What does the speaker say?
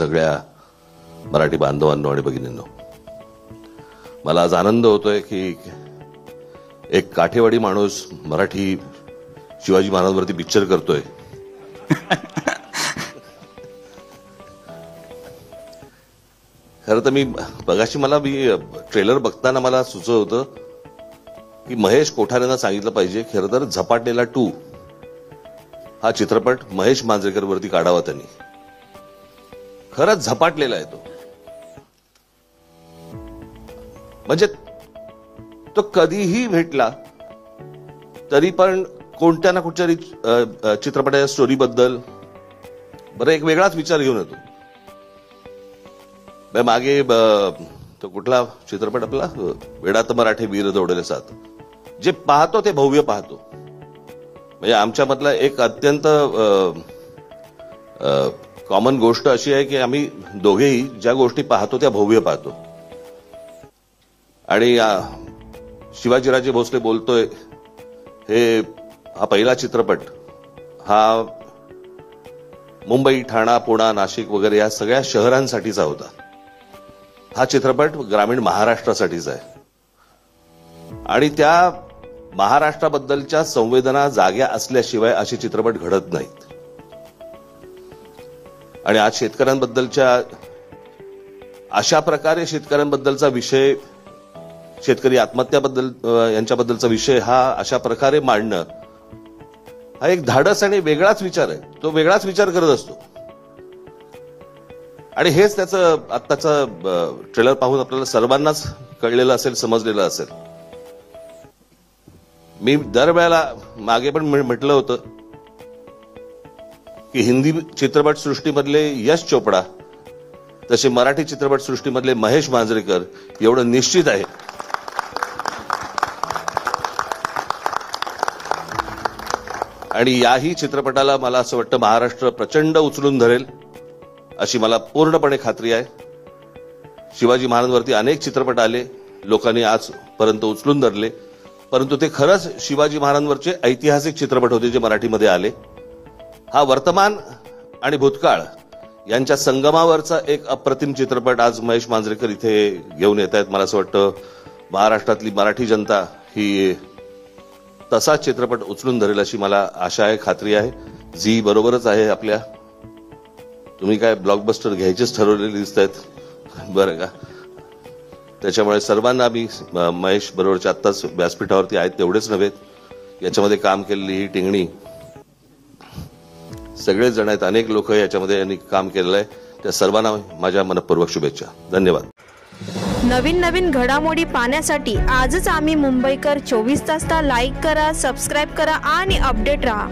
सगळ्या मराठी बांधवांनो आणि भगिनींनो, मला आज आनंद होतोय की एक काठेवाडी माणूस मराठी शिवाजी महाराजांवरती पिक्चर करतोय. खरं तर मी ट्रेलर बघताना मला सुचत होतं की महेश कोठारेंना सांगितलं पाहिजे खरं तर झपाटलेला 2 हा चित्रपट महेश मांजरेकर वरती काढावा त्यांनी. खरंच झपाटलेला आहे तो. म्हणजे तो कधीही भेटला तरी पण कोणत्या ना कुठच्या चित्रपटाच्या स्टोरी बद्दल बरं एक वेगळाच विचार घेऊन येतो. मागे तो कुठला चित्रपट आपला वेडात मराठे वीर दौडले साथ, जे पाहतो ते भव्य पाहतो. म्हणजे आमच्यामधला एक अत्यंत कॉमन गोष्ट अशी आहे की आम्ही दोघेही ज्या गोष्टी पाहतो त्या भव्य पाहतो. आणि शिवाजीराजे भोसले बोलतोय हा पहिला चित्रपट हा मुंबई, ठाणा, पुणा, नाशिक वगैरे या सगळ्या शहरांसाठीचा होता. हा चित्रपट ग्रामीण महाराष्ट्रासाठीच आहे. आणि त्या महाराष्ट्राबद्दलच्या संवेदना जाग्या असल्याशिवाय असे चित्रपट घडत नाहीत. आणि आज शेतकऱ्यांबद्दलच्या अशा प्रकारे शेतकऱ्यांबद्दलचा विषय, शेतकरी आत्महत्याबद्दल यांच्याबद्दलचा विषय हा अशा प्रकारे मांडणं हा एक धाडस आणि वेगळाच विचार आहे. तो वेगळाच विचार करत असतो. आणि हेच त्याचं आत्ताचं ट्रेलर पाहून आपल्याला सर्वांनाच कळलेलं असेल, समजलेलं असेल. मी दरवेळेला मागे पण म्हटलं होतं की हिंदी चित्रपट सृष्टीमधले यश चोपडा तसे मराठी चित्रपट सृष्टीमधले महेश मांजरेकर एवढं निश्चित आहे. आणि याही चित्रपटाला मला असं वाटतं महाराष्ट्र प्रचंड उचलून धरेल अशी मला पूर्णपणे खात्री आहे. शिवाजी महाराजांवरती अनेक चित्रपट आले, लोकांनी आजपर्यंत उचलून धरले, परंतु ते खरंच शिवाजी महाराजांवरचे ऐतिहासिक चित्रपट होते जे मराठीमध्ये आले. हा वर्तमान आणि भूतकाळ यांच्या संगमावरचा एक अप्रतिम चित्रपट आज महेश मांजरेकर इथे घेऊन येत आहेत. मला असं वाटतं महाराष्ट्रातली मराठी जनता ही तसाच चित्रपट उचलून धरेल अशी मला आशा आहे, खात्री आहे. झी बरोबरच आहे आपल्या. तुम्ही काय ब्लॉकबस्टर घ्यायचेच ठरवलेले दिसत आहेत बरं का. त्याच्यामुळे सर्वांना मी महेश बरोबरच्या आत्ताच व्यासपीठावरती आहेत तेवढेच नव्हे, याच्यामध्ये काम केलेली ही टिंगणी सगळेच जण आहेत, अनेक लोक याच्यामध्ये यांनी काम केलेलं आहे. त्या सर्वांना माझ्या मनपूर्वक शुभेच्छा. धन्यवाद. नवीन घडामोडी पाहण्यासाठी आजच आम्ही मुंबईकर 24 तासला लाईक करा, सबस्क्राईब करा आणि अपडेट रहा.